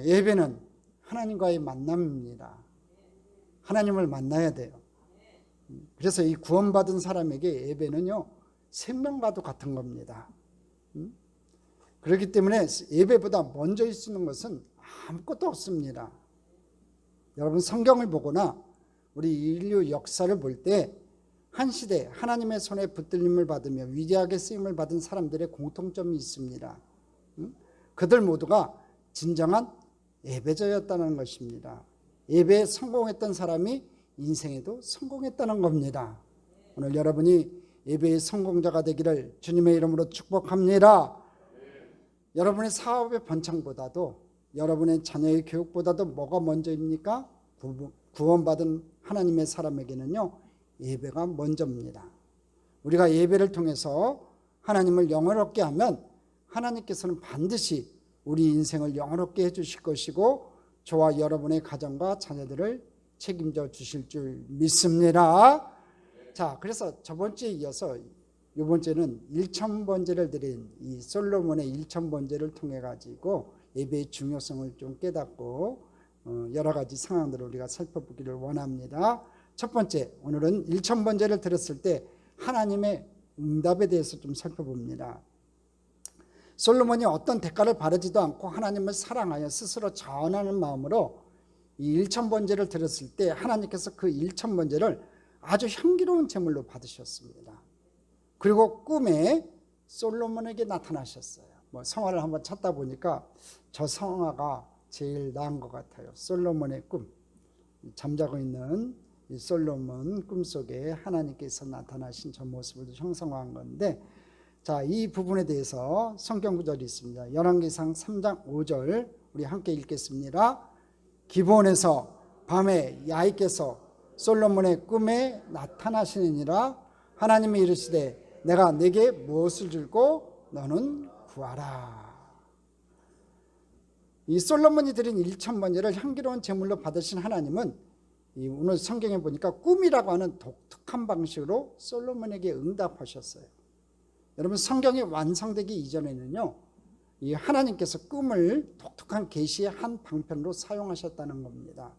예배는 하나님과의 만남입니다. 하나님을 만나야 돼요. 그래서 이 구원받은 사람에게 예배는요, 생명과도 같은 겁니다. 그렇기 때문에 예배보다 먼저 있는 것은 아무것도 없습니다. 여러분, 성경을 보거나 우리 인류 역사를 볼 때 한 시대 하나님의 손에 붙들림을 받으며 위대하게 쓰임을 받은 사람들의 공통점이 있습니다. 그들 모두가 진정한 예배자였다는 것입니다. 예배에 성공했던 사람이 인생에도 성공했다는 겁니다. 오늘 여러분이 예배의 성공자가 되기를 주님의 이름으로 축복합니다. 여러분의 사업의 번창보다도, 여러분의 자녀의 교육보다도 뭐가 먼저입니까? 구원받은 하나님의 사람에게는요, 예배가 먼저입니다. 우리가 예배를 통해서 하나님을 영화롭게 하면 하나님께서는 반드시 우리 인생을 영화롭게 해주실 것이고, 저와 여러분의 가정과 자녀들을 책임져 주실 줄 믿습니다. 자, 그래서 저번 주에 이어서 이번 주에는 1000번제를 드린 이 솔로몬의 1000번제를 통해 가지고 예배의 중요성을 좀 깨닫고 여러 가지 상황들을 우리가 살펴보기를 원합니다. 첫 번째, 오늘은 1000번제를 드렸을 때 하나님의 응답에 대해서 좀 살펴봅니다. 솔로몬이 어떤 대가를 바라지도 않고 하나님을 사랑하여 스스로 자원하는 마음으로 이 1000번제를 드렸을 때 하나님께서 그 1000번제를 아주 향기로운 제물로 받으셨습니다. 그리고 꿈에 솔로몬에게 나타나셨어요. 성화를 한번 찾다 보니까 저 성화가 제일 나은 것 같아요. 솔로몬의 꿈, 잠자고 있는 이 솔로몬 꿈속에 하나님께서 나타나신 저 모습을 형상화한 건데, 자, 이 부분에 대해서 성경 구절이 있습니다. 열왕기상 3장 5절 우리 함께 읽겠습니다. 기브온에서 밤에 야훼께서 솔로몬의 꿈에 나타나시느니라. 하나님이 이르시되 내가 네게 무엇을 줄고 너는 구하라. 이 솔로몬이 드린 1000번제를 향기로운 제물로 받으신 하나님은 오늘 성경에 보니까 꿈이라고 하는 독특한 방식으로 솔로몬에게 응답하셨어요. 여러분, 성경이 완성되기 이전에는요, 이 하나님께서 꿈을 독특한 계시의 한 방편으로 사용하셨다는 겁니다.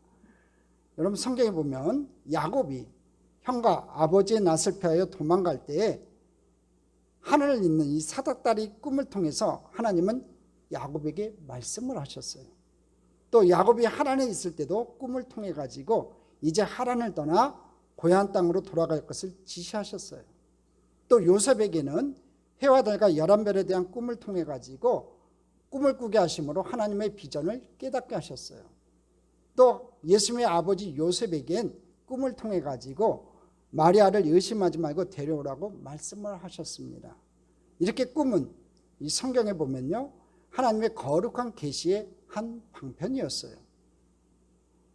여러분, 성경에 보면 야곱이 형과 아버지의 낯을 피하여 도망갈 때에 하늘을 잇는 이 사닥다리 꿈을 통해서 하나님은 야곱에게 말씀을 하셨어요. 또 야곱이 하란에 있을 때도 꿈을 통해 가지고 이제 하란을 떠나 고향 땅으로 돌아갈 것을 지시하셨어요. 또 요셉에게는 해와 달과 11별에 대한 꿈을 통해 가지고 꿈을 꾸게 하심으로 하나님의 비전을 깨닫게 하셨어요. 또 예수님의 아버지 요셉에겐 꿈을 통해 가지고 마리아를 의심하지 말고 데려오라고 말씀을 하셨습니다. 이렇게 꿈은 이 성경에 보면요, 하나님의 거룩한 계시의 한 방편이었어요.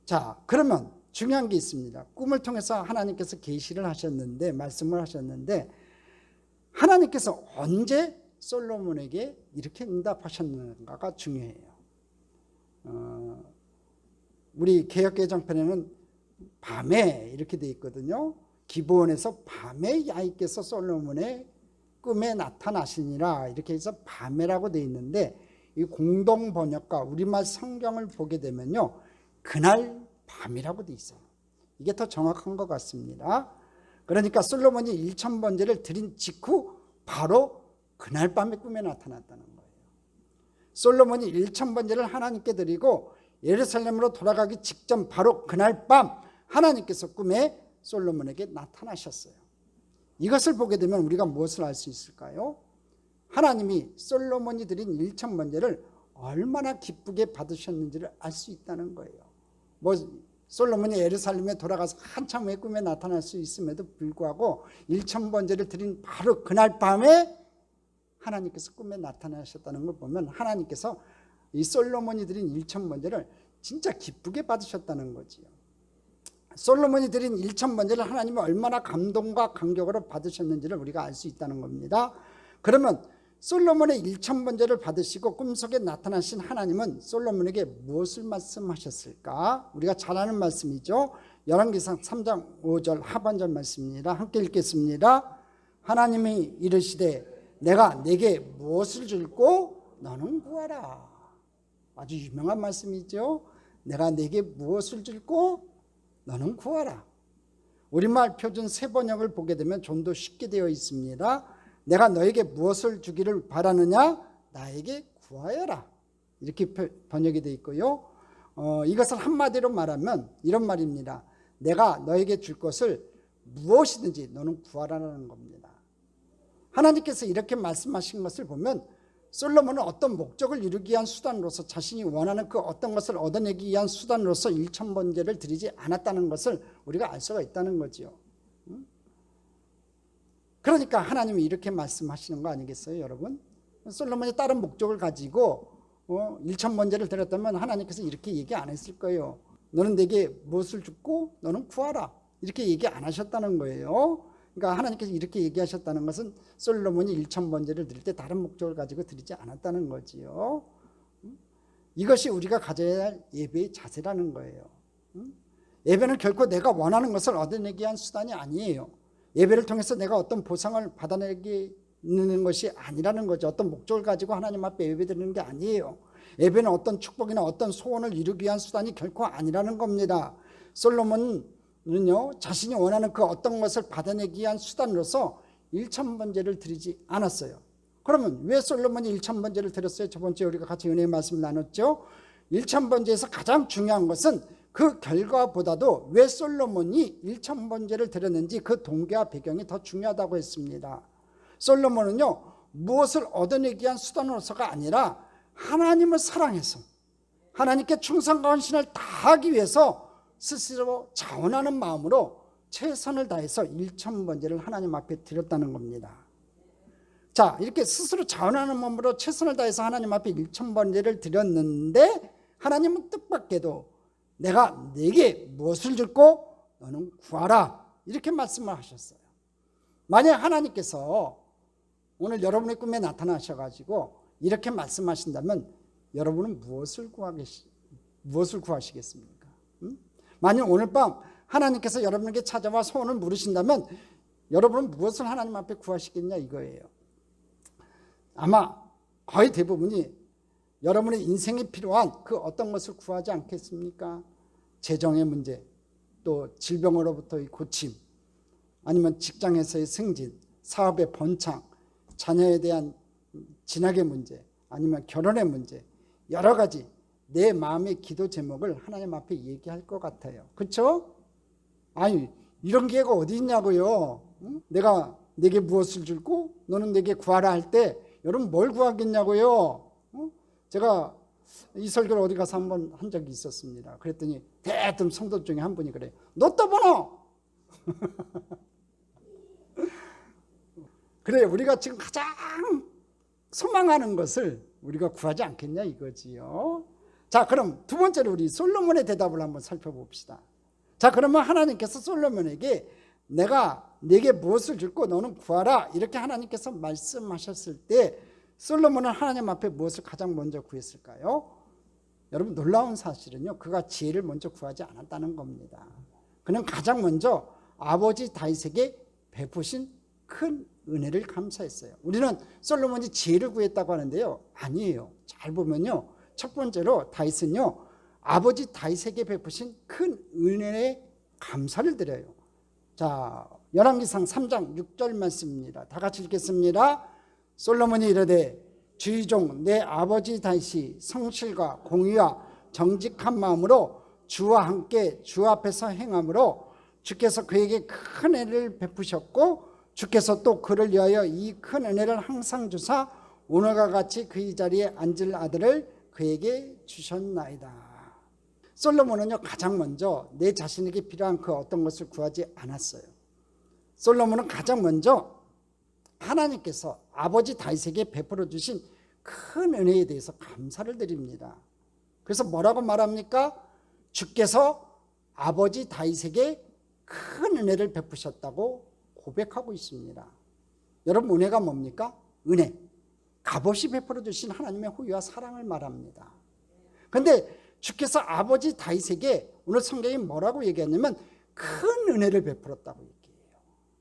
자, 그러면 중요한 게 있습니다. 꿈을 통해서 하나님께서 계시를 하셨는데, 말씀을 하셨는데, 하나님께서 언제 솔로몬에게 이렇게 응답하셨는가가 중요해요. 우리 개역개정편에는 밤에 이렇게 돼 있거든요. 기브온에서 밤에 야훼께서 솔로몬의 꿈에 나타나시니라, 이렇게 해서 밤에라고 돼 있는데, 이 공동 번역과 우리말 성경을 보게 되면요, 그날 밤이라고 돼 있어요. 이게 더 정확한 것 같습니다. 그러니까 솔로몬이 1000번제를 드린 직후 바로 그날 밤에 꿈에 나타났다는 거예요. 솔로몬이 1000번제를 하나님께 드리고 예루살렘으로 돌아가기 직전 바로 그날 밤 하나님께서 꿈에 솔로몬에게 나타나셨어요. 이것을 보게 되면 우리가 무엇을 알 수 있을까요? 하나님이 솔로몬이 드린 1000번제를 얼마나 기쁘게 받으셨는지를 알 수 있다는 거예요. 솔로몬이 예루살렘에 돌아가서 한참 후에 꿈에 나타날 수 있음에도 불구하고 1000번제를 드린 바로 그날 밤에 하나님께서 꿈에 나타나셨다는 걸 보면 하나님께서 이 솔로몬이 드린 1000번제를 진짜 기쁘게 받으셨다는 거지요. 솔로몬이 드린 1000번제를 하나님이 얼마나 감동과 감격으로 받으셨는지를 우리가 알 수 있다는 겁니다. 그러면 솔로몬의 1000번제를 받으시고 꿈속에 나타나신 하나님은 솔로몬에게 무엇을 말씀하셨을까? 우리가 잘 아는 말씀이죠. 열왕기상 3장 5절 하반절 말씀입니다. 함께 읽겠습니다. 하나님이 이르시되 내가 네게 무엇을 줄고 너는 구하라. 아주 유명한 말씀이죠. 내가 네게 무엇을 줄고 너는 구하라. 우리말 표준 세번역을 보게 되면 좀 더 쉽게 되어 있습니다. 내가 너에게 무엇을 주기를 바라느냐? 나에게 구하여라. 이렇게 번역이 되어 있고요. 이것을 한마디로 말하면 이런 말입니다. 내가 너에게 줄 것을 무엇이든지 너는 구하라는 겁니다. 하나님께서 이렇게 말씀하신 것을 보면 솔로몬은 어떤 목적을 이루기 위한 수단으로서 자신이 원하는 그 어떤 것을 얻어내기 위한 수단으로서 일천번제를 드리지 않았다는 것을 우리가 알 수가 있다는 거지요. 그러니까 하나님이 이렇게 말씀하시는 거 아니겠어요, 여러분? 솔로몬이 다른 목적을 가지고 일천번제를 드렸다면 하나님께서 이렇게 얘기 안 했을 거예요. 너는 내게 무엇을 줬고 너는 구하라. 이렇게 얘기 안 하셨다는 거예요. 그러니까 하나님께서 이렇게 얘기하셨다는 것은 솔로몬이 일천번제를 드릴 때 다른 목적을 가지고 드리지 않았다는 거지요. 이것이 우리가 가져야 할 예배의 자세라는 거예요. 예배는 결코 내가 원하는 것을 얻어내기 위한 수단이 아니에요. 예배를 통해서 내가 어떤 보상을 받아내는 것이 아니라는 거죠. 어떤 목적을 가지고 하나님 앞에 예배드리는 게 아니에요. 예배는 어떤 축복이나 어떤 소원을 이루기 위한 수단이 결코 아니라는 겁니다. 솔로몬은요, 자신이 원하는 그 어떤 것을 받아내기 위한 수단으로서 일천번제를 드리지 않았어요. 그러면 왜 솔로몬이 일천번제를 드렸어요? 저번주에 우리가 같이 은혜의 말씀을 나눴죠. 일천번제에서 가장 중요한 것은 그 결과보다도 왜 솔로몬이 일천번제를 드렸는지 그 동기와 배경이 더 중요하다고 했습니다. 솔로몬은요, 무엇을 얻어내기 위한 수단으로서가 아니라 하나님을 사랑해서 하나님께 충성과 헌신을 다하기 위해서 스스로 자원하는 마음으로 최선을 다해서 일천번제를 하나님 앞에 드렸다는 겁니다. 자, 이렇게 스스로 자원하는 마음으로 최선을 다해서 하나님 앞에 일천번제를 드렸는데 하나님은 뜻밖에도 내가 네게 무엇을 줄고 너는 구하라 이렇게 말씀을 하셨어요. 만약 하나님께서 오늘 여러분의 꿈에 나타나셔가지고 이렇게 말씀하신다면 여러분은 무엇을 구하시겠습니까? 만약 오늘 밤 하나님께서 여러분에게 찾아와 소원을 물으신다면 여러분은 무엇을 하나님 앞에 구하시겠냐 이거예요. 아마 거의 대부분이 여러분의 인생에 필요한 그 어떤 것을 구하지 않겠습니까? 재정의 문제, 또 질병으로부터의 고침, 아니면 직장에서의 승진, 사업의 번창, 자녀에 대한 진학의 문제, 아니면 결혼의 문제, 여러 가지 내 마음의 기도 제목을 하나님 앞에 얘기할 것 같아요. 그렇죠? 아니, 이런 기회가 어디 있냐고요. 내가 내게 무엇을 줄고 너는 내게 구하라 할 때 여러분 뭘 구하겠냐고요. 제가 이 설교를 어디 가서 한번 한 적이 있었습니다. 그랬더니 대뜸 성도 중에 한 분이 그래요. 로또 번호! 그래, 우리가 지금 가장 소망하는 것을 우리가 구하지 않겠냐 이거지요. 자, 그럼 두 번째로 우리 솔로몬의 대답을 한번 살펴봅시다. 자, 그러면 하나님께서 솔로몬에게 내가 네게 무엇을 줄고 너는 구하라 이렇게 하나님께서 말씀하셨을 때 솔로몬은 하나님 앞에 무엇을 가장 먼저 구했을까요? 여러분, 놀라운 사실은요, 그가 지혜를 먼저 구하지 않았다는 겁니다. 그는 가장 먼저 아버지 다윗에게 베푸신 큰 은혜를 감사했어요. 우리는 솔로몬이 지혜를 구했다고 하는데요, 아니에요. 잘 보면요, 첫 번째로 다윗은요, 아버지 다윗에게 베푸신 큰 은혜에 감사를 드려요. 자, 열왕기상 3장 6절 말씀입니다. 다 같이 읽겠습니다. 솔로몬이 이르되 주의 종 내 아버지 다윗이 성실과 공의와 정직한 마음으로 주와 함께 주 앞에서 행함으로 주께서 그에게 큰 은혜를 베푸셨고 주께서 또 그를 위하여 이 큰 은혜를 항상 주사 오늘과 같이 그의 자리에 앉을 아들을 그에게 주셨나이다. 솔로몬은요, 가장 먼저 내 자신에게 필요한 그 어떤 것을 구하지 않았어요. 솔로몬은 가장 먼저 하나님께서 아버지 다윗에게 베풀어 주신 큰 은혜에 대해서 감사를 드립니다. 그래서 뭐라고 말합니까? 주께서 아버지 다윗에게 큰 은혜를 베푸셨다고 고백하고 있습니다. 여러분, 은혜가 뭡니까? 은혜, 값없이 베풀어 주신 하나님의 호의와 사랑을 말합니다. 그런데 주께서 아버지 다윗에게 오늘 성경이 뭐라고 얘기하냐면 큰 은혜를 베풀었다고 얘기해요.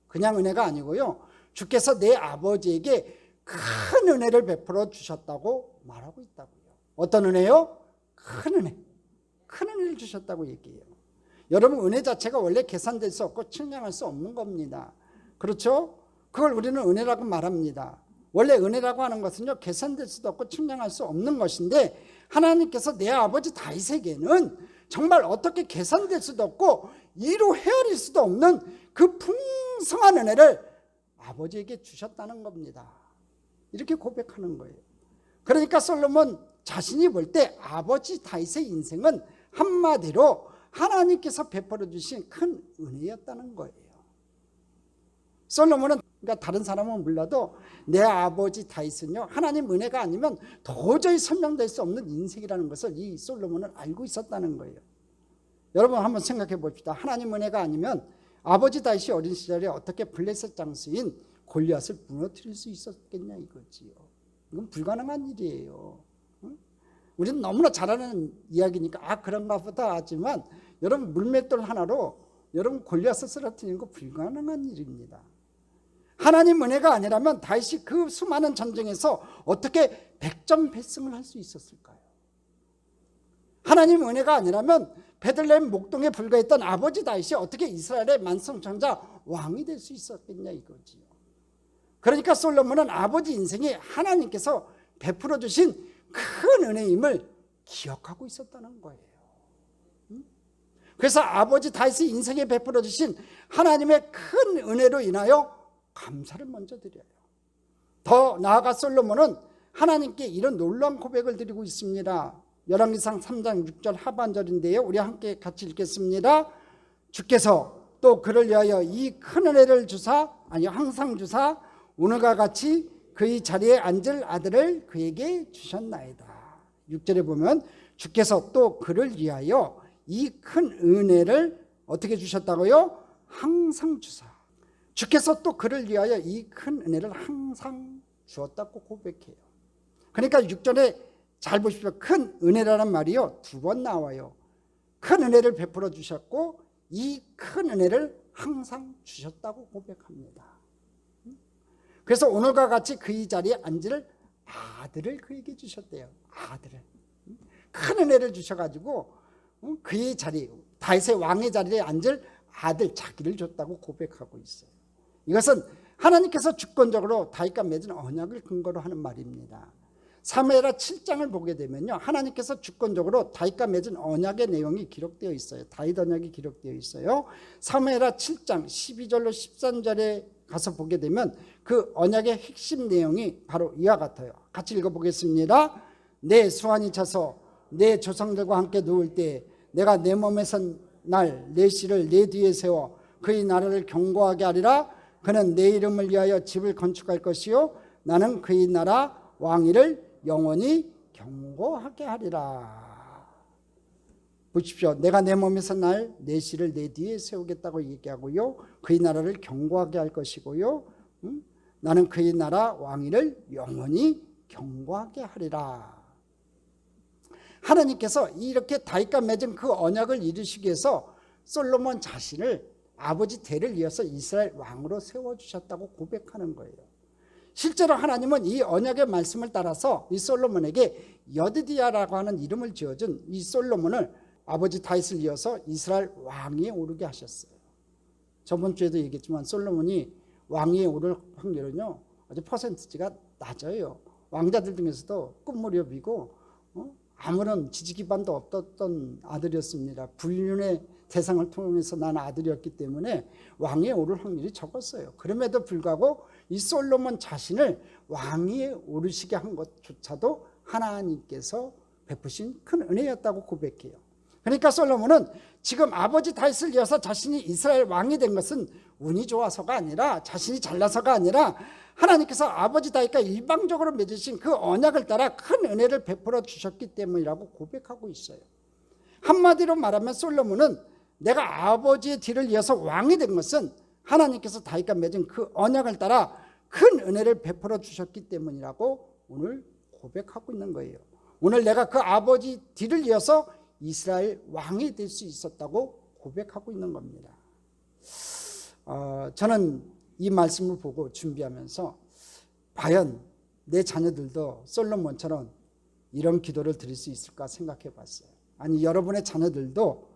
그냥 은혜가 아니고요, 주께서 내 아버지에게 큰 은혜를 베풀어 주셨다고 말하고 있다고요. 어떤 은혜요? 큰 은혜를 주셨다고 얘기해요. 여러분, 은혜 자체가 원래 계산될 수 없고 측량할 수 없는 겁니다. 그렇죠? 그걸 우리는 은혜라고 말합니다. 원래 은혜라고 하는 것은요, 계산될 수도 없고 측량할 수 없는 것인데, 하나님께서 내 아버지 다윗에게는 정말 어떻게 계산될 수도 없고 이루 헤아릴 수도 없는 그 풍성한 은혜를 아버지에게 주셨다는 겁니다. 이렇게 고백하는 거예요. 그러니까 솔로몬 자신이 볼 때 아버지 다윗의 인생은 한마디로 하나님께서 베풀어 주신 큰 은혜였다는 거예요. 솔로몬은, 그러니까 다른 사람은 몰라도 내 아버지 다윗은요, 하나님 은혜가 아니면 도저히 설명될 수 없는 인생이라는 것을 이 솔로몬은 알고 있었다는 거예요. 여러분 한번 생각해 봅시다. 하나님 은혜가 아니면 아버지 다윗이 어린 시절에 어떻게 블레셋 장수인 골리앗을 무너뜨릴 수 있었겠냐 이거지요. 이건 불가능한 일이에요. 우리는 너무나 잘 아는 이야기니까 그런가 보다 하지만, 여러분 물맷돌 하나로 여러분 골리앗을 쓰러뜨리는 거 불가능한 일입니다. 하나님 은혜가 아니라면 다윗이 그 수많은 전쟁에서 어떻게 백전백승을 할 수 있었을까요? 하나님 은혜가 아니라면 베들레헴 목동에 불과했던 아버지 다윗이 어떻게 이스라엘의 만성창자 왕이 될 수 있었겠냐 이거지요. 그러니까 솔로몬은 아버지 인생에 하나님께서 베풀어 주신 큰 은혜임을 기억하고 있었다는 거예요. 그래서 아버지 다윗의 인생에 베풀어 주신 하나님의 큰 은혜로 인하여 감사를 먼저 드려요. 더 나아가 솔로몬은 하나님께 이런 놀라운 고백을 드리고 있습니다. 열왕기상 3장 6절 하반절인데요, 우리 함께 같이 읽겠습니다. 주께서 또 그를 위하여 이 큰 은혜를 주사, 항상 주사 오늘과 같이 그의 자리에 앉을 아들을 그에게 주셨나이다. 6절에 보면 주께서 또 그를 위하여 이 큰 은혜를 어떻게 주셨다고요? 항상 주사. 주께서 또 그를 위하여 이 큰 은혜를 항상 주었다고 고백해요. 그러니까 6절에 잘 보십시오. 큰 은혜라는 말이요, 2번 나와요. 큰 은혜를 베풀어 주셨고 이 큰 은혜를 항상 주셨다고 고백합니다. 그래서 오늘과 같이 그의 자리에 앉을 아들을 그에게 주셨대요. 아들을. 큰 은혜를 주셔가지고 그의 자리, 다윗의 왕의 자리에 앉을 아들, 자기를 줬다고 고백하고 있어요. 이것은 하나님께서 주권적으로 다윗과 맺은 언약을 근거로 하는 말입니다. 사무엘하 7장을 보게 되면요, 하나님께서 주권적으로 다윗과 맺은 언약의 내용이 기록되어 있어요. 다윗 언약이 기록되어 있어요. 사무엘하 7장 12절로 13절에 가서 보게 되면 그 언약의 핵심 내용이 바로 이와 같아요. 같이 읽어보겠습니다. 내 수완이 차서 내 조상들과 함께 누울 때 내가 내 몸에 선 날 내 씨를 내 뒤에 세워 그의 나라를 견고하게 하리라. 그는 내 이름을 위하여 집을 건축할 것이요 나는 그의 나라 왕위를 영원히 견고하게 하리라. 보십시오. 내가 내 몸에서 날 내 씨를 내 뒤에 세우겠다고 얘기하고요, 그의 나라를 견고하게 할 것이고요, 나는 그의 나라 왕위를 영원히 견고하게 하리라. 하나님께서 이렇게 다윗과 맺은 그 언약을 이루시기 위해서 솔로몬 자신을 아버지 대를 이어서 이스라엘 왕으로 세워주셨다고 고백하는 거예요. 실제로 하나님은 이 언약의 말씀을 따라서 이 솔로몬에게 여디디야라고 하는 이름을 지어준 이 솔로몬을 아버지 다윗을 이어서 이스라엘 왕위에 오르게 하셨어요. 저번 주에도 얘기했지만 솔로몬이 왕위에 오를 확률은요, 아주 퍼센티지가 낮아요. 왕자들 중에서도 끝무렵이고 아무런 지지 기반도 없었던 아들이었습니다. 불륜의 대상을 통해서 난 아들이었기 때문에 왕위에 오를 확률이 적었어요. 그럼에도 불구하고 이 솔로몬 자신을 왕위에 오르시게 한 것조차도 하나님께서 베푸신 큰 은혜였다고 고백해요. 그러니까 솔로몬은 지금 아버지 다윗을 이어서 자신이 이스라엘 왕이 된 것은 운이 좋아서가 아니라, 자신이 잘나서가 아니라, 하나님께서 아버지 다윗과 일방적으로 맺으신 그 언약을 따라 큰 은혜를 베풀어 주셨기 때문이라고 고백하고 있어요. 한마디로 말하면 솔로몬은 내가 아버지의 뒤를 이어서 왕이 된 것은 하나님께서 다윗과 맺은 그 언약을 따라 큰 은혜를 베풀어 주셨기 때문이라고 오늘 고백하고 있는 거예요. 오늘 내가 그 아버지 뒤를 이어서 이스라엘 왕이 될 수 있었다고 고백하고 있는 겁니다. 저는 이 말씀을 보고 준비하면서 과연 내 자녀들도 솔로몬처럼 이런 기도를 드릴 수 있을까 생각해 봤어요. 아니, 여러분의 자녀들도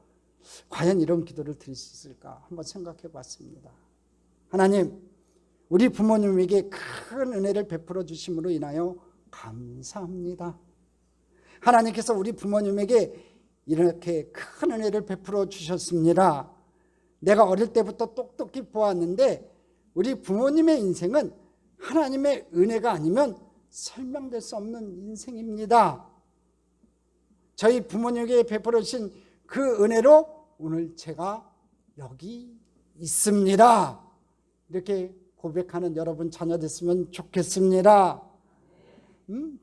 과연 이런 기도를 드릴 수 있을까 한번 생각해 봤습니다. 하나님, 우리 부모님에게 큰 은혜를 베풀어 주심으로 인하여 감사합니다. 하나님께서 우리 부모님에게 이렇게 큰 은혜를 베풀어 주셨습니다. 내가 어릴 때부터 똑똑히 보았는데 우리 부모님의 인생은 하나님의 은혜가 아니면 설명될 수 없는 인생입니다. 저희 부모님에게 베풀어 주신 그 은혜로 오늘 제가 여기 있습니다. 이렇게 고백하는 여러분 자녀 됐으면 좋겠습니다.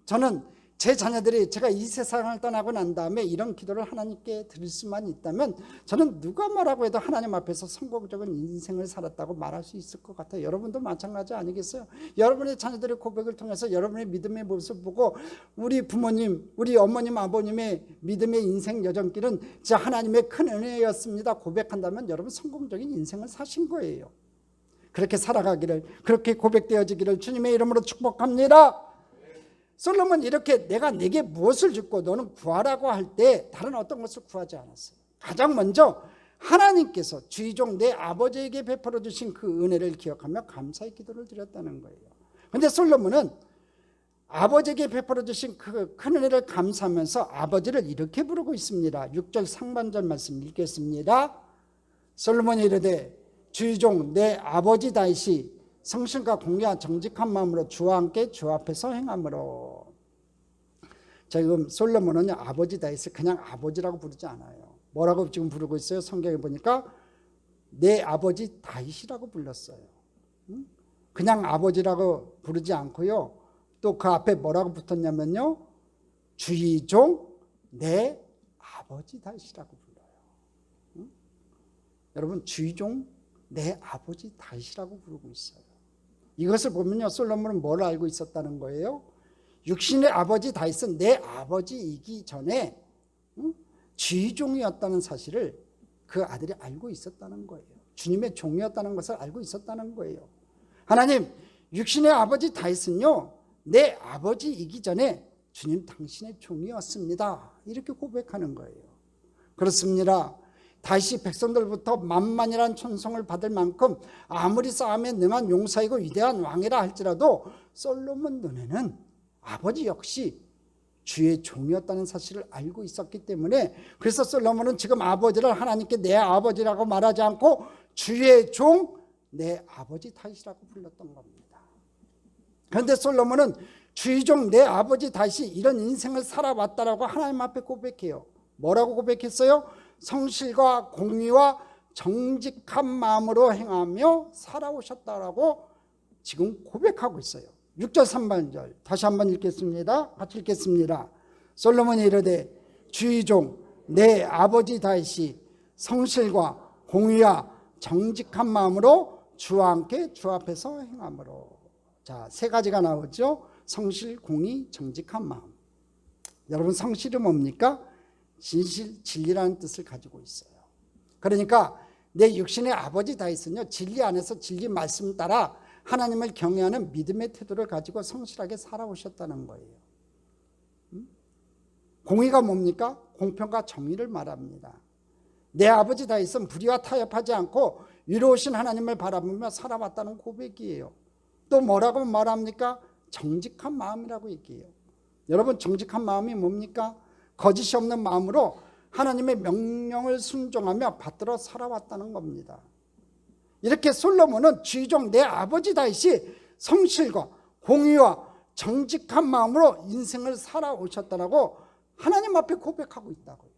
저는 제 자녀들이 제가 이 세상을 떠나고 난 다음에 이런 기도를 하나님께 드릴 수만 있다면 저는 누가 뭐라고 해도 하나님 앞에서 성공적인 인생을 살았다고 말할 수 있을 것 같아요. 여러분도 마찬가지 아니겠어요? 여러분의 자녀들의 고백을 통해서 여러분의 믿음의 모습을 보고 우리 부모님, 우리 어머님, 아버님의 믿음의 인생 여정길은 진짜 하나님의 큰 은혜였습니다 고백한다면 여러분 성공적인 인생을 사신 거예요. 그렇게 살아가기를, 그렇게 고백되어지기를 주님의 이름으로 축복합니다. 솔로몬 이렇게 내가 네게 무엇을 줬고 너는 구하라고 할 때 다른 어떤 것을 구하지 않았어요. 가장 먼저 하나님께서 주의종 내 아버지에게 베풀어 주신 그 은혜를 기억하며 감사의 기도를 드렸다는 거예요. 그런데 솔로몬은 아버지에게 베풀어 주신 그 큰 은혜를 감사하면서 아버지를 이렇게 부르고 있습니다. 6절 상반절 말씀 읽겠습니다. 솔로몬이 이르되 주의종 내 아버지 다윗이 성실과 공의와 정직한 마음으로 주와 함께 주 앞에서 행함으로. 지금 솔로몬은 아버지 다윗을 그냥 아버지라고 부르지 않아요. 뭐라고 지금 부르고 있어요? 성경에 보니까 내 아버지 다윗이라고 불렀어요. 그냥 아버지라고 부르지 않고요. 또 그 앞에 뭐라고 붙었냐면요, 주의종 내 아버지 다윗이라고 불러요. 여러분, 주의종 내 아버지 다윗이라고 부르고 있어요. 이것을 보면요, 솔로몬은 뭘 알고 있었다는 거예요? 육신의 아버지 다윗은 내 아버지이기 전에 주의종이었다는 사실을 그 아들이 알고 있었다는 거예요. 주님의 종이었다는 것을 알고 있었다는 거예요. 하나님, 육신의 아버지 다윗은요, 내 아버지이기 전에 주님 당신의 종이었습니다. 이렇게 고백하는 거예요. 그렇습니다. 다윗이 백성들부터 만만이라는 천성을 받을 만큼 아무리 싸움에 능한 용사이고 위대한 왕이라 할지라도 솔로몬 눈에는 아버지 역시 주의 종이었다는 사실을 알고 있었기 때문에, 그래서 솔로몬은 지금 아버지를 하나님께 내 아버지라고 말하지 않고 주의 종 내 아버지 다윗이라고 불렀던 겁니다. 그런데 솔로몬은 주의 종 내 아버지 다윗이 이런 인생을 살아왔다라고 하나님 앞에 고백해요. 뭐라고 고백했어요? 성실과 공의와 정직한 마음으로 행하며 살아오셨다라고 지금 고백하고 있어요. 6절 3반절 다시 한번 읽겠습니다. 같이 읽겠습니다. 솔로몬이 이르되 주의 종 내 아버지 다윗이 성실과 공의와 정직한 마음으로 주와 함께 주 앞에서 행함으로. 자, 세 가지가 나오죠. 성실, 공의, 정직한 마음. 여러분, 성실이 뭡니까? 진실, 진리라는 뜻을 가지고 있어요. 그러니까 내 육신의 아버지 다윗은요, 진리 안에서 진리 말씀 따라 하나님을 경외하는 믿음의 태도를 가지고 성실하게 살아오셨다는 거예요. 공의가 뭡니까? 공평과 정의를 말합니다. 내 아버지 다윗은 불의와 타협하지 않고 위로우신 하나님을 바라보며 살아왔다는 고백이에요. 또 뭐라고 말합니까? 정직한 마음이라고 얘기해요. 여러분, 정직한 마음이 뭡니까? 거짓이 없는 마음으로 하나님의 명령을 순종하며 받들어 살아왔다는 겁니다. 이렇게 솔로몬은 주의종 내 아버지 다윗이 성실과 공의와 정직한 마음으로 인생을 살아오셨다라고 하나님 앞에 고백하고 있다고요.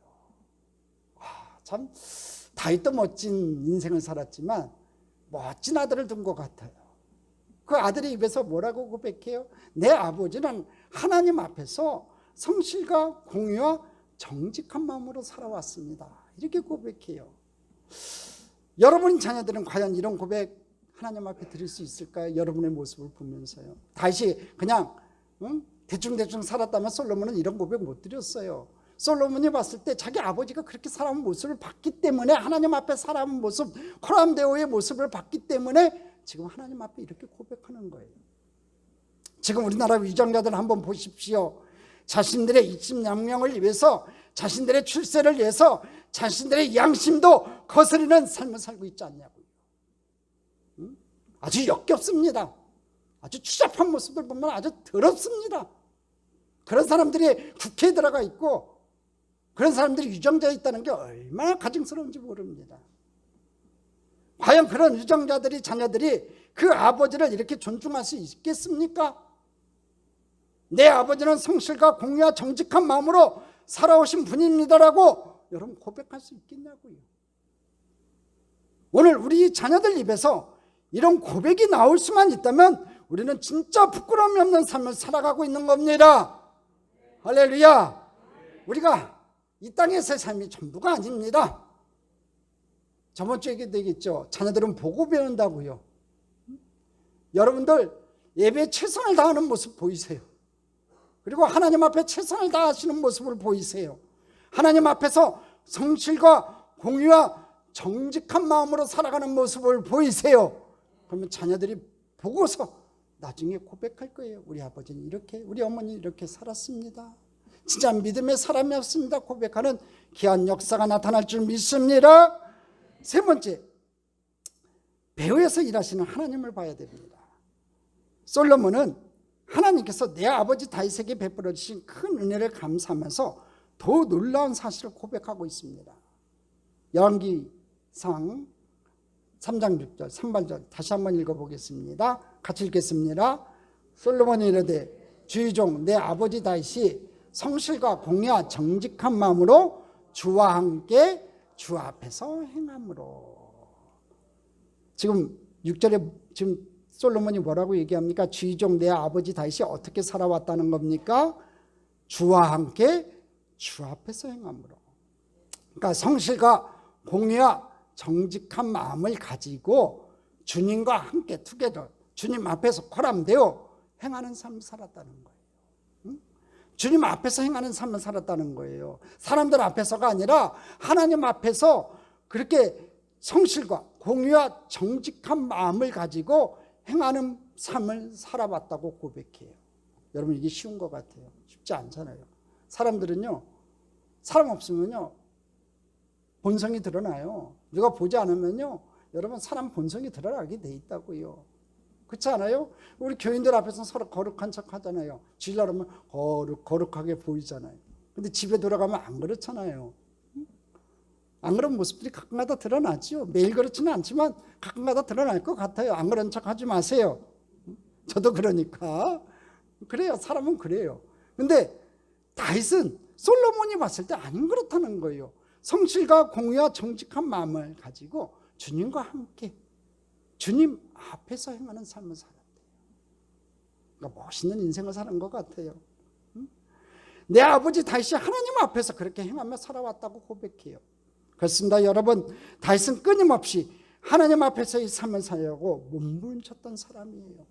참 다윗도 멋진 인생을 살았지만 멋진 아들을 둔 것 같아요. 그 아들의 입에서 뭐라고 고백해요? 내 아버지는 하나님 앞에서 성실과 공의와 정직한 마음으로 살아왔습니다. 이렇게 고백해요. 여러분 자녀들은 과연 이런 고백 하나님 앞에 드릴 수 있을까요? 여러분의 모습을 보면서요. 다윗이 그냥 대충대충 살았다면 솔로몬은 이런 고백 못 드렸어요. 솔로몬이 봤을 때 자기 아버지가 그렇게 살아온 모습을 봤기 때문에, 하나님 앞에 살아온 모습, 코람데오의 모습을 봤기 때문에 지금 하나님 앞에 이렇게 고백하는 거예요. 지금 우리나라 위정자들 한번 보십시오. 자신들의 입신양명을 위해서, 자신들의 출세를 위해서 자신들의 양심도 거스르는 삶을 살고 있지 않냐고요. 아주 역겹습니다. 아주 추잡한 모습을 보면 아주 더럽습니다. 그런 사람들이 국회에 들어가 있고 그런 사람들이 유정자에 있다는 게 얼마나 가증스러운지 모릅니다. 과연 그런 유정자들이, 자녀들이 그 아버지를 이렇게 존중할 수 있겠습니까? 내 아버지는 성실과 공의와 정직한 마음으로 살아오신 분입니다라고 여러분 고백할 수 있겠냐고요. 오늘 우리 자녀들 입에서 이런 고백이 나올 수만 있다면 우리는 진짜 부끄러움이 없는 삶을 살아가고 있는 겁니다. 할렐루야. 우리가 이 땅에서의 삶이 전부가 아닙니다. 저번 주에 얘기되겠죠. 자녀들은 보고 배운다고요. 여러분들 예배에 최선을 다하는 모습 보이세요? 그리고 하나님 앞에 최선을 다하시는 모습을 보이세요? 하나님 앞에서 성실과 공의와 정직한 마음으로 살아가는 모습을 보이세요? 그러면 자녀들이 보고서 나중에 고백할 거예요. 우리 아버지는 이렇게, 우리 어머니는 이렇게 살았습니다. 진짜 믿음의 사람이었습니다. 고백하는 귀한 역사가 나타날 줄 믿습니다. 세 번째, 배후에서 일하시는 하나님을 봐야 됩니다. 솔로몬은 하나님께서 내 아버지 다윗에게 베풀어 주신 큰 은혜를 감사하면서 더 놀라운 사실을 고백하고 있습니다. 열왕기상 3장 6절 3반절 다시 한번 읽어보겠습니다. 같이 읽겠습니다. 솔로몬이 이르되 주의 종 내 아버지 다윗이 성실과 공의와 정직한 마음으로 주와 함께 주 앞에서 행함으로. 지금 6절에 지금 솔로몬이 뭐라고 얘기합니까? 주의 종 내 아버지 다윗이 어떻게 살아왔다는 겁니까? 주와 함께 주 앞에서 행함으로. 그러니까 성실과 공의와 정직한 마음을 가지고 주님과 함께 투게더, 주님 앞에서 코람되어 행하는 삶을 살았다는 거예요. 주님 앞에서 행하는 삶을 살았다는 거예요. 사람들 앞에서가 아니라 하나님 앞에서 그렇게 성실과 공의와 정직한 마음을 가지고 행하는 삶을 살아왔다고 고백해요. 여러분 이게 쉬운 것 같아요. 쉽지 않잖아요. 사람들은요, 사람 없으면요 본성이 드러나요. 누가 보지 않으면요 여러분 사람 본성이 드러나게 돼 있다고요. 그렇지 않아요? 우리 교인들 앞에서 서로 거룩한 척 하잖아요. 주일날 오면 거룩하게 보이잖아요. 근데 집에 돌아가면 안 그렇잖아요. 안 그런 모습들이 가끔가다 드러나죠. 매일 그렇지는 않지만 가끔가다 드러날 것 같아요. 안 그런 척 하지 마세요. 저도 그러니까. 그래요. 사람은 그래요. 근데 다윗은 솔로몬이 봤을 때 안 그렇다는 거예요. 성실과 공의와 정직한 마음을 가지고 주님과 함께 주님 앞에서 행하는 삶을 살았대요. 그러니까 멋있는 인생을 사는 것 같아요. 내 아버지 다윗이 하나님 앞에서 그렇게 행하며 살아왔다고 고백해요. 그렇습니다. 여러분, 다윗은 끊임없이 하나님 앞에서의 삶을 살려고 몸부림쳤던 사람이에요.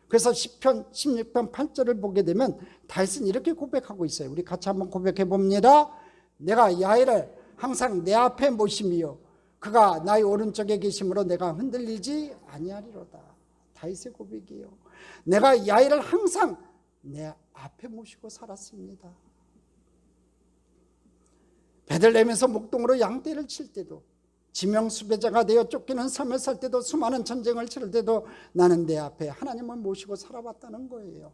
그래서 시편 16편 8절을 보게 되면 다윗은 이렇게 고백하고 있어요. 우리 같이 한번 고백해 봅니다. 내가 야훼를 항상 내 앞에 모심이요 그가 나의 오른쪽에 계심으로 내가 흔들리지 아니하리로다. 다윗의 고백이에요. 내가 야훼를 항상 내 앞에 모시고 살았습니다. 베들레헴에서 목동으로 양떼를 칠 때도, 지명수배자가 되어 쫓기는 삶을 살 때도, 수많은 전쟁을 치를 때도 나는 내 앞에 하나님을 모시고 살아왔다는 거예요.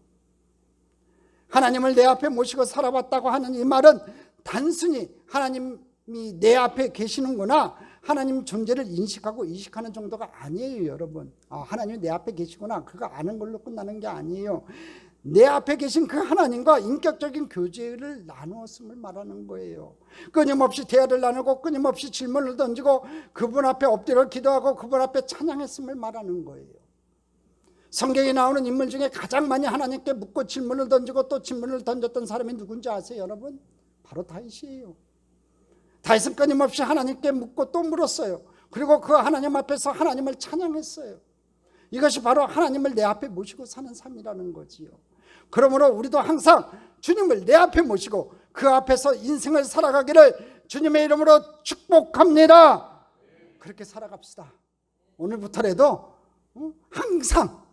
하나님을 내 앞에 모시고 살아왔다고 하는 이 말은 단순히 하나님이 내 앞에 계시는구나, 하나님 존재를 인식하고 의식하는 정도가 아니에요. 여러분, 하나님이 내 앞에 계시구나 그거 아는 걸로 끝나는 게 아니에요. 내 앞에 계신 그 하나님과 인격적인 교제를 나누었음을 말하는 거예요. 끊임없이 대화를 나누고 끊임없이 질문을 던지고 그분 앞에 엎드려 기도하고 그분 앞에 찬양했음을 말하는 거예요. 성경에 나오는 인물 중에 가장 많이 하나님께 묻고 질문을 던지고 또 질문을 던졌던 사람이 누군지 아세요, 여러분? 바로 다윗이에요. 다윗은 끊임없이 하나님께 묻고 또 물었어요. 그리고 그 하나님 앞에서 하나님을 찬양했어요. 이것이 바로 하나님을 내 앞에 모시고 사는 삶이라는 거지요. 그러므로 우리도 항상 주님을 내 앞에 모시고 그 앞에서 인생을 살아가기를 주님의 이름으로 축복합니다. 그렇게 살아갑시다. 오늘부터라도 항상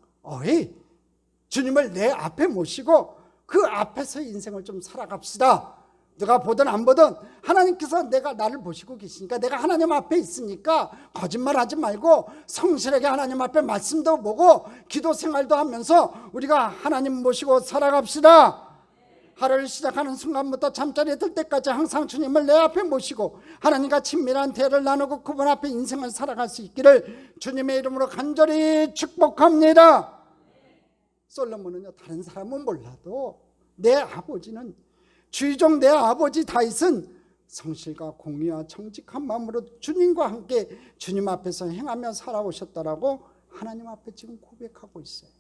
주님을 내 앞에 모시고 그 앞에서의 인생을 좀 살아갑시다. 누가 보든 안 보든 하나님께서 나를 보시고 계시니까, 내가 하나님 앞에 있으니까 거짓말하지 말고 성실하게 하나님 앞에 말씀도 보고 기도 생활도 하면서 우리가 하나님 모시고 살아갑시다. 하루를 시작하는 순간부터 잠자리에 들 때까지 항상 주님을 내 앞에 모시고 하나님과 친밀한 대화를 나누고 그분 앞에 인생을 살아갈 수 있기를 주님의 이름으로 간절히 축복합니다. 솔로몬은요, 다른 사람은 몰라도 내 아버지는, 주의종 내 아버지 다윗은 성실과 공의와 정직한 마음으로 주님과 함께 주님 앞에서 행하며 살아오셨다라고 하나님 앞에 지금 고백하고 있어요.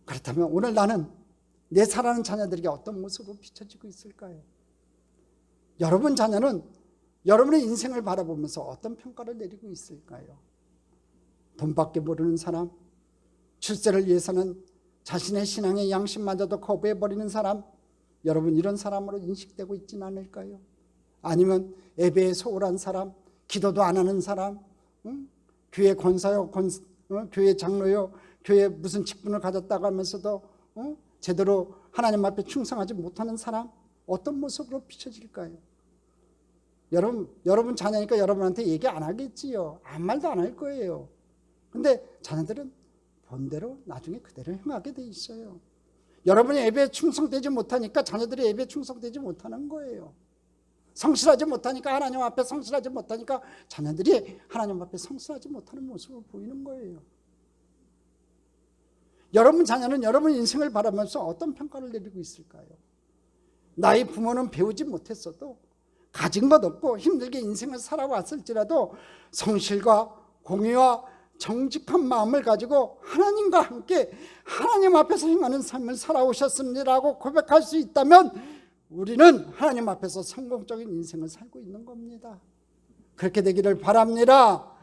그렇다면 오늘 나는 내 사랑하는 자녀들에게 어떤 모습으로 비춰지고 있을까요? 여러분 자녀는 여러분의 인생을 바라보면서 어떤 평가를 내리고 있을까요? 돈밖에 모르는 사람, 출세를 위해서는 자신의 신앙의 양심마저도 거부해버리는 사람, 여러분 이런 사람으로 인식되고 있지는 않을까요? 아니면 예배에 소홀한 사람, 기도도 안 하는 사람, 교회 권사요, 교회 장로요, 교회 무슨 직분을 가졌다고 하면서도 제대로 하나님 앞에 충성하지 못하는 사람, 어떤 모습으로 비춰질까요? 여러분 자녀니까 여러분한테 얘기 안 하겠지요. 아무 말도 안 할 거예요. 근데 자녀들은 본대로 나중에 그대로 행하게 돼 있어요. 여러분이 예배에 충성되지 못하니까 자녀들이 예배에 충성되지 못하는 거예요. 성실하지 못하니까, 하나님 앞에 성실하지 못하니까 자녀들이 하나님 앞에 성실하지 못하는 모습을 보이는 거예요. 여러분 자녀는 여러분 인생을 바라면서 어떤 평가를 내리고 있을까요? 나의 부모는 배우지 못했어도, 가진 것 없고 힘들게 인생을 살아왔을지라도 성실과 공의와 정직한 마음을 가지고 하나님과 함께 하나님 앞에서 행하는 삶을 살아오셨습니다라고 고백할 수 있다면 우리는 하나님 앞에서 성공적인 인생을 살고 있는 겁니다. 그렇게 되기를 바랍니다.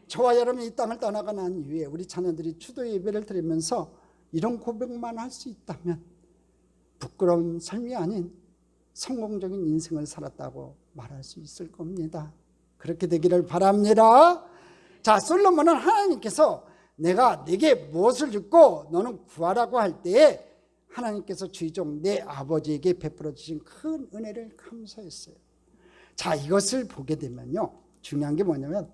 저와 여러분이 이 땅을 떠나가 난 이후에 우리 자녀들이 추도 예배를 드리면서 이런 고백만 할 수 있다면 부끄러운 삶이 아닌 성공적인 인생을 살았다고 말할 수 있을 겁니다. 그렇게 되기를 바랍니다. 자, 솔로몬은 하나님께서 내가 네게 무엇을 줍고 너는 구하라고 할 때에 하나님께서 주의종 내 아버지에게 베풀어 주신 큰 은혜를 감사했어요. 자, 이것을 보게 되면요, 중요한 게 뭐냐면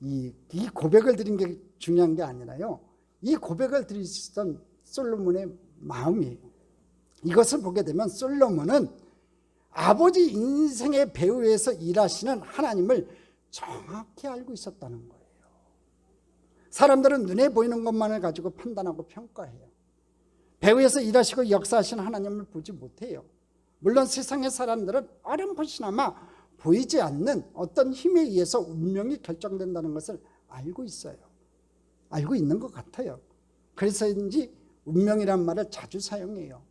이 고백을 드린 게 중요한 게 아니라요, 이 고백을 드리셨던 솔로몬의 마음이에요. 이것을 보게 되면 솔로몬은 아버지 인생의 배후에서 일하시는 하나님을 정확히 알고 있었다는 거예요. 사람들은 눈에 보이는 것만을 가지고 판단하고 평가해요. 배후에서 일하시고 역사하시는 하나님을 보지 못해요. 물론 세상의 사람들은 어렴풋이나마 보이지 않는 어떤 힘에 의해서 운명이 결정된다는 것을 알고 있어요. 알고 있는 것 같아요. 그래서인지 운명이란 말을 자주 사용해요.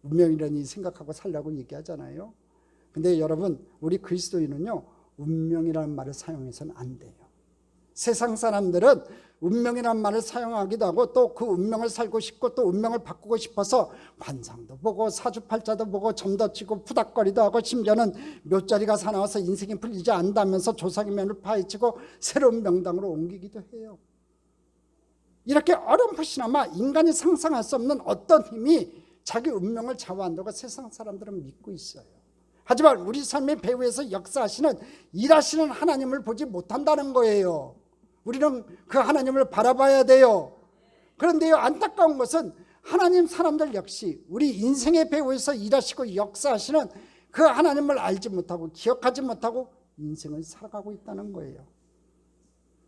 운명이라니 생각하고 살라고 얘기하잖아요. 근데 여러분, 우리 그리스도인은요, 운명이라는 말을 사용해서는 안 돼요. 세상 사람들은 운명이라는 말을 사용하기도 하고 또 그 운명을 살고 싶고 또 운명을 바꾸고 싶어서 관상도 보고 사주팔자도 보고 점도 치고 푸닥거리도 하고 심지어는 묘자리가 사나워서 인생이 풀리지 않다면서 조상의 파헤치고 새로운 명당으로 옮기기도 해요. 이렇게 어렴풋이나마 인간이 상상할 수 없는 어떤 힘이 자기 운명을 좌우한다고 세상 사람들은 믿고 있어요. 하지만 우리 삶의 배후에서 역사하시는, 일하시는 하나님을 보지 못한다는 거예요. 우리는 그 하나님을 바라봐야 돼요. 그런데요, 안타까운 것은 하나님 사람들 역시 우리 인생의 배후에서 일하시고 역사하시는 그 하나님을 알지 못하고 기억하지 못하고 인생을 살아가고 있다는 거예요.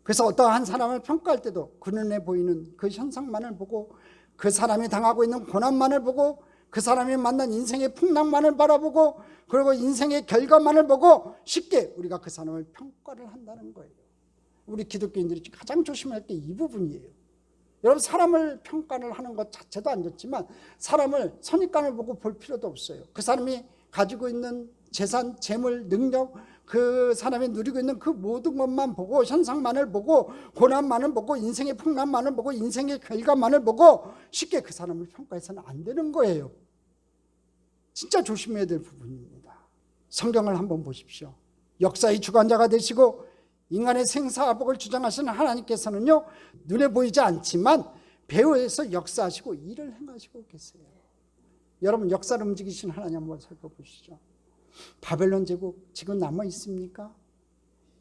그래서 어떠한 사람을 평가할 때도 그 눈에 보이는 그 현상만을 보고, 그 사람이 당하고 있는 고난만을 보고, 그 사람이 만난 인생의 풍랑만을 바라보고, 그리고 인생의 결과만을 보고 쉽게 우리가 그 사람을 평가를 한다는 거예요. 우리 기독교인들이 가장 조심할 게 이 부분이에요. 여러분, 사람을 평가를 하는 것 자체도 안 좋지만 사람을 선입관을 보고 볼 필요도 없어요. 그 사람이 가지고 있는 재산, 재물, 능력, 그 사람이 누리고 있는 그 모든 것만 보고, 현상만을 보고, 고난만을 보고, 인생의 풍랑만을 보고, 인생의 결과만을 보고 쉽게 그 사람을 평가해서는 안 되는 거예요. 진짜 조심해야 될 부분입니다. 성경을 한번 보십시오. 역사의 주관자가 되시고 인간의 생사화복을 주장하시는 하나님께서는요, 눈에 보이지 않지만 배후에서 역사하시고 일을 행하시고 계세요. 여러분, 역사를 움직이신 하나님 한번 살펴보시죠. 바벨론 제국 지금 남아 있습니까?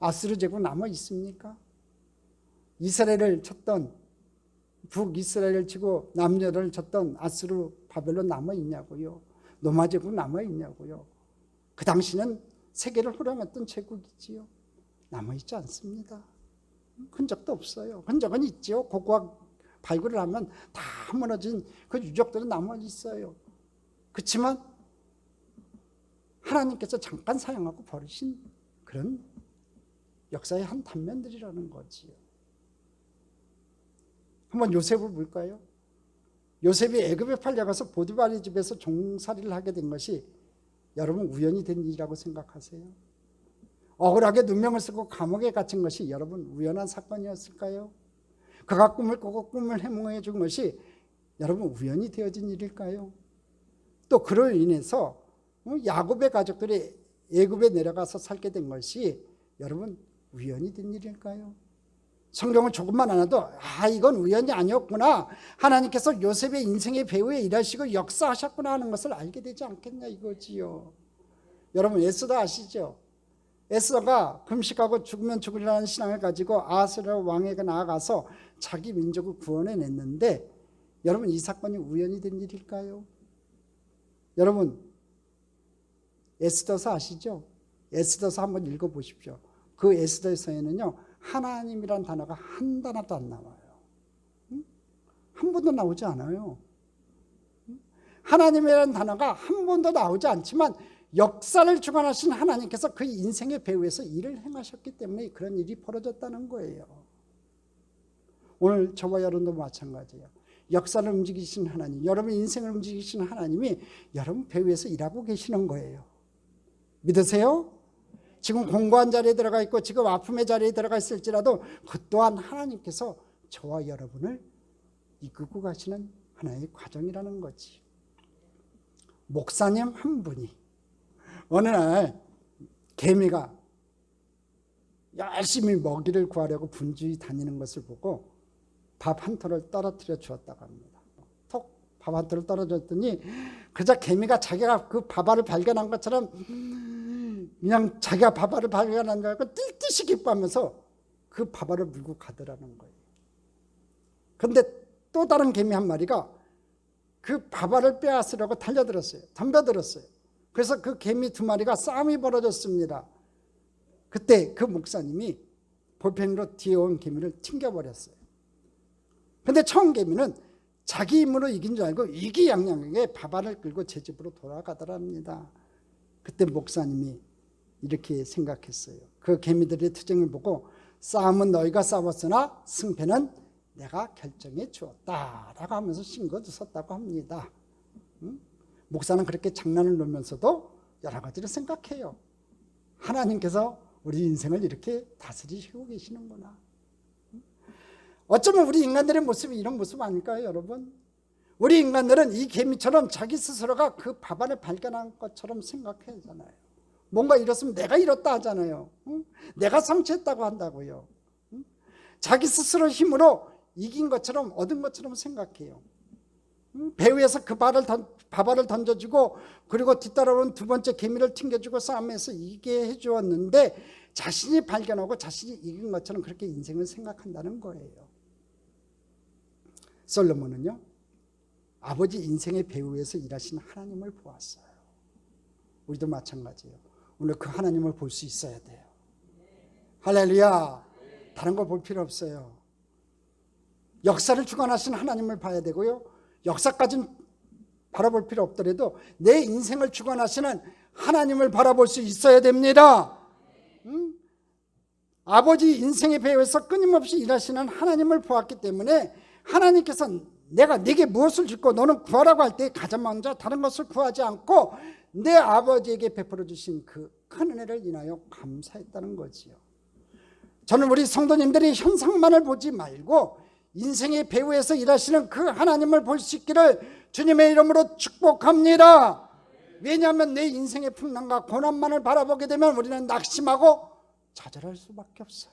아스르 제국 남아 있습니까? 이스라엘을 쳤던, 북이스라엘을 치고 남유다를 쳤던 아스르 바벨론 남아 있냐고요? 로마 제국 남아 있냐고요? 그 당시는 세계를 호령했던 제국이지요. 남아 있지 않습니다. 흔적도 없어요. 흔적은 있지요. 고고학 발굴을 하면 다 무너진 그 유적들은 남아 있어요. 그렇지만 하나님께서 잠깐 사용하고 버리신 그런 역사의 한 단면들이라는 거지요. 한번 요셉을 볼까요? 요셉이 애굽에 팔려가서 보디발의 집에서 종살이를 하게 된 것이 여러분 우연이 된 일이라고 생각하세요? 억울하게 누명을 쓰고 감옥에 갇힌 것이 여러분 우연한 사건이었을까요? 그가 꿈을 꾸고 꿈을 해몽해 준 것이 여러분 우연이 되어진 일일까요? 또 그로 인해서 야곱의 가족들이 애굽에 내려가서 살게 된 것이 여러분 우연이 된 일일까요? 성경을 조금만 알아도 이건 우연이 아니었구나, 하나님께서 요셉의 인생의 배후에 일하시고 역사하셨구나 하는 것을 알게 되지 않겠냐 이거지요. 여러분 에스더 아시죠? 에스더가 금식하고 죽으면 죽으리라는 신앙을 가지고 아하스웨로 왕에게 나아가서 자기 민족을 구원해냈는데 여러분 이 사건이 우연이 된 일일까요? 여러분 에스더서 아시죠? 에스더서 한번 읽어보십시오. 그 에스더서에는요 하나님이란 단어가 한 단어도 안 나와요. 한 번도 나오지 않아요. 하나님이라는 단어가 한 번도 나오지 않지만 역사를 주관하신 하나님께서 그 인생의 배후에서 일을 행하셨기 때문에 그런 일이 벌어졌다는 거예요. 오늘 저와 여러분도 마찬가지예요. 역사를 움직이신 하나님, 여러분 인생을 움직이신 하나님이 여러분 배후에서 일하고 계시는 거예요. 믿으세요? 지금 공고한 자리에 들어가 있고 지금 아픔의 자리에 들어가 있을지라도 그 또한 하나님께서 저와 여러분을 이끌고 가시는 하나의 과정이라는 거지. 목사님 한 분이 어느 날 개미가 열심히 먹이를 구하려고 분주히 다니는 것을 보고 밥 한 톨을 떨어뜨려 주었다고 합니다. 톡 밥 한 톨을 떨어졌더니 그저 개미가 자기가 그 밥알을 발견한 것처럼 그냥 자기가 밥알을 발견한 줄 알고 뛸듯이 기뻐하면서 그 밥알을 물고 가더라는 거예요. 그런데 또 다른 개미 한 마리가 그 밥알을 빼앗으려고 달려들었어요. 덤벼들었어요. 그래서 그 개미 두 마리가 싸움이 벌어졌습니다. 그때 그 목사님이 볼펜으로 뒤에 온 개미를 튕겨버렸어요. 그런데 처음 개미는 자기 힘으로 이긴 줄 알고 이기양양하게 밥알을 끌고 제 집으로 돌아가더랍니다. 그때 목사님이 이렇게 생각했어요. 그 개미들의 투쟁을 보고 싸움은 너희가 싸웠으나 승패는 내가 결정해 주었다 라고 하면서 싱거두었다고 합니다. 목사는 그렇게 장난을 놓으면서도 여러 가지를 생각해요. 하나님께서 우리 인생을 이렇게 다스리시고 계시는구나. 어쩌면 우리 인간들의 모습이 이런 모습 아닐까요, 여러분? 우리 인간들은 이 개미처럼 자기 스스로가 그 밥알을 발견한 것처럼 생각하잖아요. 뭔가 잃었으면 내가 잃었다 하잖아요. 내가 상처했다고 한다고요. 자기 스스로 힘으로 이긴 것처럼 얻은 것처럼 생각해요. 배후에서 그 밥알을 던져주고 그리고 뒤따라오는 두 번째 개미를 튕겨주고 싸움에서 이기게 해주었는데 자신이 발견하고 자신이 이긴 것처럼 그렇게 인생을 생각한다는 거예요. 솔로몬은요 아버지 인생의 배후에서 일하신 하나님을 보았어요. 우리도 마찬가지예요. 오늘 그 하나님을 볼 수 있어야 돼요. 할렐루야. 다른 걸 볼 필요 없어요. 역사를 주관하신 하나님을 봐야 되고요. 역사까지는 바라볼 필요 없더라도 내 인생을 주관하시는 하나님을 바라볼 수 있어야 됩니다. 아버지 인생의 배후에서 끊임없이 일하시는 하나님을 보았기 때문에 하나님께서 내가 네게 무엇을 줬고 너는 구하라고 할 때 가장 먼저 다른 것을 구하지 않고 내 아버지에게 베풀어 주신 그 큰 은혜를 인하여 감사했다는 거지요. 저는 우리 성도님들이 현상만을 보지 말고 인생의 배후에서 일하시는 그 하나님을 볼 수 있기를 주님의 이름으로 축복합니다. 왜냐하면 내 인생의 풍랑과 고난만을 바라보게 되면 우리는 낙심하고 좌절할 수밖에 없어요.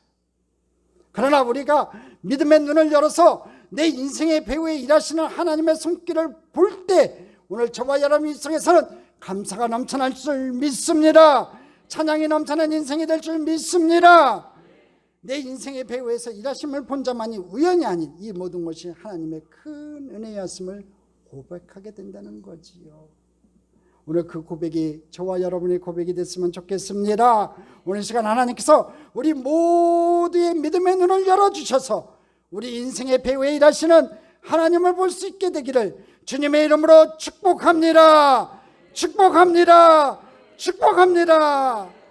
그러나 우리가 믿음의 눈을 열어서 내 인생의 배후에 일하시는 하나님의 손길을 볼 때 오늘 저와 여러분이 속에서는 감사가 넘쳐날 줄 믿습니다. 찬양이 넘쳐나는 인생이 될 줄 믿습니다. 내 인생의 배후에서 일하심을 본 자만이 우연이 아닌 이 모든 것이 하나님의 큰 은혜였음을 고백하게 된다는 거지요. 오늘 그 고백이 저와 여러분의 고백이 됐으면 좋겠습니다. 오늘 시간 하나님께서 우리 모두의 믿음의 눈을 열어주셔서 우리 인생의 배후에 일하시는 하나님을 볼 수 있게 되기를 주님의 이름으로 축복합니다. 축복합니다. 축복합니다.